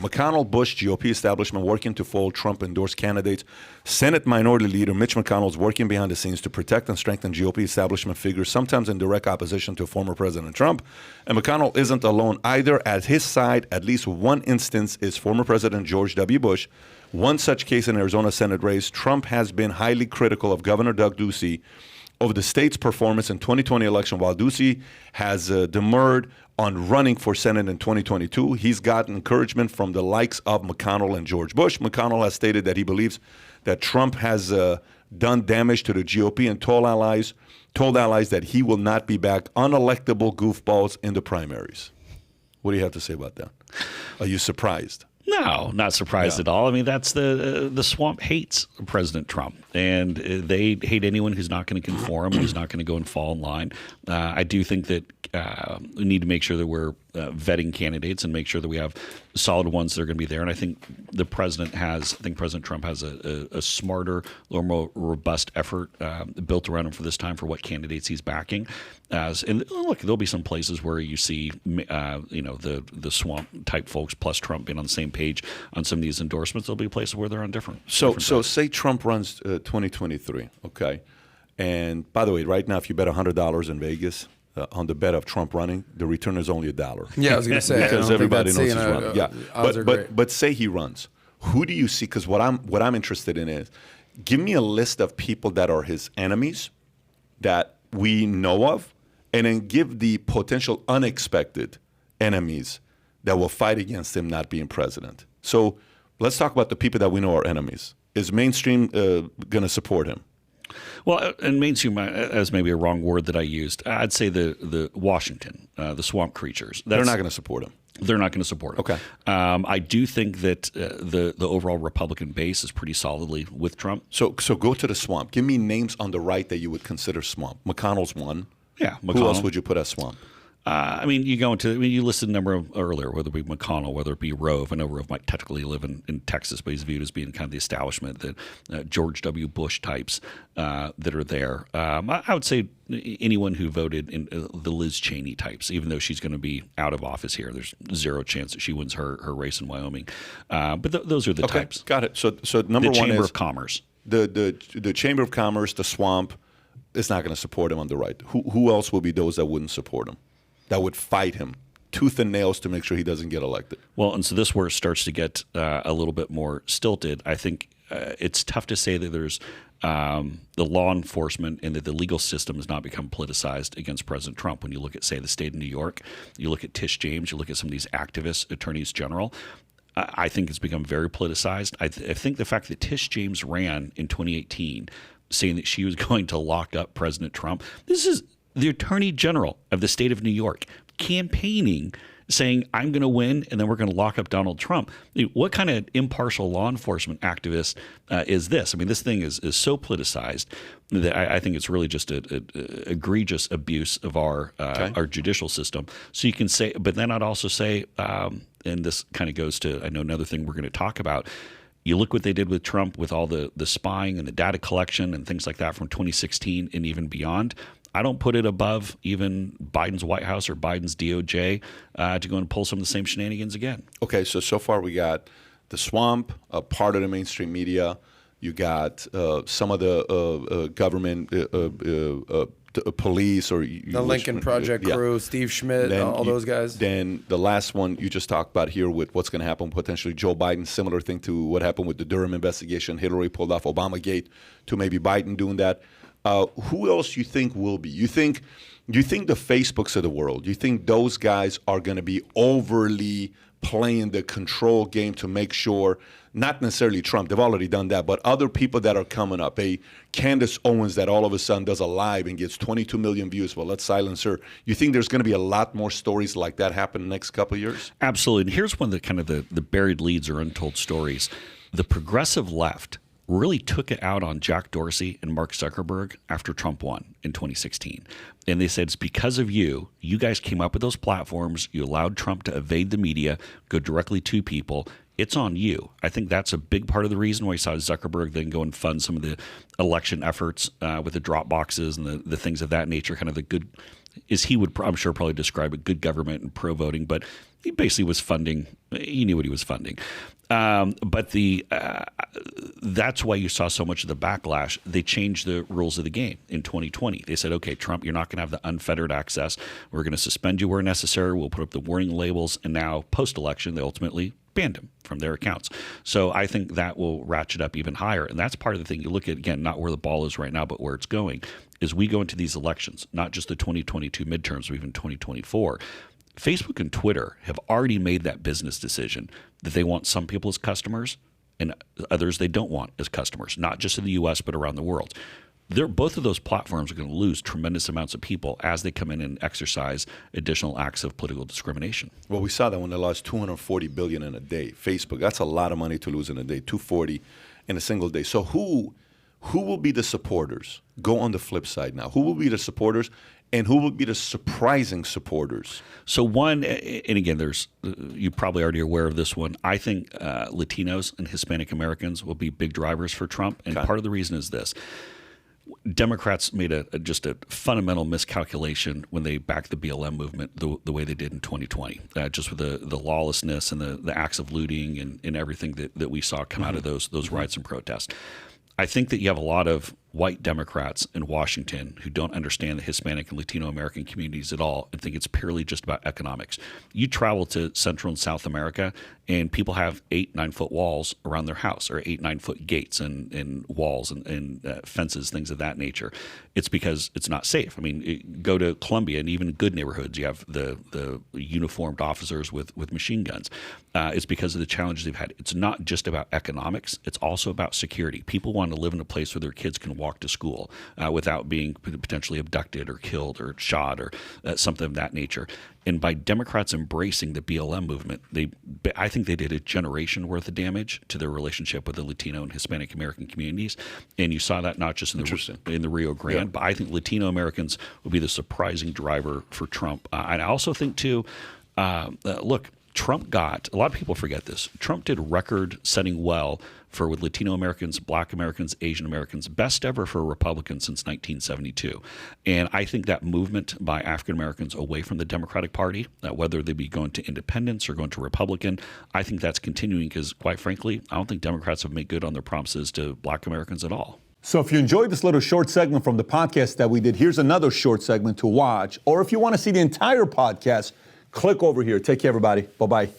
McConnell Bush GOP establishment working to fold Trump-endorsed candidates. Senate Minority Leader Mitch McConnell is working behind the scenes to protect and strengthen GOP establishment figures, sometimes in direct opposition to former President Trump. And McConnell isn't alone either. At his side, at least one instance is former President George W. Bush. One such case in Arizona Senate race, Trump has been highly critical of Governor Doug Ducey over the state's performance in 2020 election. While Ducey has demurred on running for Senate in 2022, he's gotten encouragement from the likes of McConnell and George Bush. McConnell has stated that he believes that Trump has done damage to the GOP and told allies that he will not be back unelectable goofballs in the primaries. What do you have to say about that? Are you surprised? No, not surprised at all. I mean, that's the swamp hates President Trump, and they hate anyone who's not going to conform, who's not going to go and fall in line. I do think that we need to make sure that we're vetting candidates and make sure that we have solid ones that are going to be there. And I think President Trump has a smarter, a little more robust effort built around him for this time for what candidates he's backing. And look, there'll be some places where you see, the swamp type folks plus Trump being on the same page on some of these endorsements. There'll be places where they're on different. So say Trump runs 2023, okay? And by the way, right now, if you bet $100 in Vegas on the bet of Trump running, the return is only $1. Yeah, I was going to say because everybody knows he's running. Yeah, but say he runs, who do you see? Because what I'm interested in is, give me a list of people that are his enemies that we know of, and then give the potential unexpected enemies that will fight against him not being president. So let's talk about the people that we know are enemies. Is mainstream going to support him? Well, and mainstream, as maybe a wrong word that I used, I'd say the Washington, the swamp creatures. They're not going to support him. They're not going to support him. Okay. I do think that the overall Republican base is pretty solidly with Trump. So go to the swamp. Give me names on the right that you would consider swamp. McConnell's one. Yeah, McConnell. Who else would you put as swamp? You listed a number of earlier, whether it be McConnell, whether it be Rove. I know Rove might technically live in Texas, but he's viewed as being kind of the establishment, that George W. Bush types that are there. I would say anyone who voted in the Liz Cheney types, even though she's going to be out of office here. There's zero chance that she wins her race in Wyoming. But those are the types. Got it. So number one is Chamber of Commerce. The Chamber of Commerce, the swamp, is not going to support him on the right. Who else will be those that wouldn't support him, that would fight him tooth and nails to make sure he doesn't get elected? Well, and so this is where it starts to get a little bit more stilted. I think it's tough to say that there's the law enforcement and that the legal system has not become politicized against President Trump. When you look at, say, the state of New York, you look at Tish James, you look at some of these activist attorneys general, I think it's become very politicized. I think the fact that Tish James ran in 2018 saying that she was going to lock up President Trump, this is the Attorney General of the state of New York campaigning, saying, I'm going to win and then we're going to lock up Donald Trump. What kind of impartial law enforcement activist is this? I mean, this thing is so politicized that I think it's really just an egregious abuse of our judicial system. So you can say, but then I'd also say, and this kind of goes to, I know, another thing we're going to talk about. You look what they did with Trump with all the spying and the data collection and things like that from 2016 and even beyond. I don't put it above even Biden's White House or Biden's DOJ to go and pull some of the same shenanigans again. Okay, so far we got the swamp, part of the mainstream media. You got some of the government, police, or the Lincoln Project crew, Steve Schmidt, all those guys. Then the last one you just talked about here with what's going to happen potentially Joe Biden, similar thing to what happened with the Durham investigation. Hillary pulled off Obamagate to maybe Biden doing that. Who else you think will be? You think the Facebooks of the world, you think those guys are going to be overly playing the control game to make sure, not necessarily Trump, they've already done that, but other people that are coming up, a Candace Owens that all of a sudden does a live and gets 22 million views, well, let's silence her. You think there's going to be a lot more stories like that happen in the next couple of years? Absolutely. And here's one of the kind of the buried leads or untold stories. The progressive left really took it out on Jack Dorsey and Mark Zuckerberg after Trump won in 2016. And they said, it's because of you. You guys came up with those platforms. You allowed Trump to evade the media, go directly to people. It's on you. I think that's a big part of the reason why you saw Zuckerberg then go and fund some of the election efforts with the drop boxes and the things of that nature, kind of the good is he would, I'm sure, probably describe it good government and pro-voting, but he basically was funding. He knew what he was funding. But that's why you saw so much of the backlash. They changed the rules of the game in 2020. They said, okay, Trump, you're not going to have the unfettered access. We're going to suspend you where necessary. We'll put up the warning labels. And now, post-election, they ultimately banned him from their accounts. So I think that will ratchet up even higher. And that's part of the thing. You look at, again, not where the ball is right now, but where it's going, is we go into these elections, not just the 2022 midterms, or even 2024. Facebook and Twitter have already made that business decision that they want some people as customers and others they don't want as customers, not just in the U.S., but around the world. Both of those platforms are going to lose tremendous amounts of people as they come in and exercise additional acts of political discrimination. Well, we saw that when they lost $240 billion in a day. Facebook, that's a lot of money to lose in a day, $240 in a single day. So who will be the supporters? Go on the flip side now. Who will be the supporters? And who will be the surprising supporters? So one, and again, you're probably already aware of this one. I think Latinos and Hispanic Americans will be big drivers for Trump. And part of the reason is this. Democrats made just a fundamental miscalculation when they backed the BLM movement the way they did in 2020, just with the lawlessness and the acts of looting and everything that we saw come out of those riots and protests. I think that you have a lot of white Democrats in Washington who don't understand the Hispanic and Latino American communities at all and think it's purely just about economics. You travel to Central and South America and people have 8-9 foot walls around their house, or 8-9 foot gates and walls and fences, things of that nature. It's because it's not safe. I mean, go to Colombia and even good neighborhoods, you have the uniformed officers with machine guns. It's because of the challenges they've had. It's not just about economics. It's also about security. People want to live in a place where their kids can walk to school without being potentially abducted or killed or shot or something of that nature. And by Democrats embracing the BLM movement, I think they did a generation worth of damage to their relationship with the Latino and Hispanic American communities. And you saw that not just in the Rio Grande, but I think Latino Americans will be the surprising driver for Trump. And I also think, too, look, Trump got, a lot of people forget this, Trump did record-setting well with Latino Americans, Black Americans, Asian Americans, best ever for a Republican since 1972. And I think that movement by African Americans away from the Democratic Party, whether they be going to independents or going to Republican, I think that's continuing because, quite frankly, I don't think Democrats have made good on their promises to Black Americans at all. So if you enjoyed this little short segment from the podcast that we did, here's another short segment to watch. Or if you want to see the entire podcast, click over here. Take care, everybody. Bye-bye.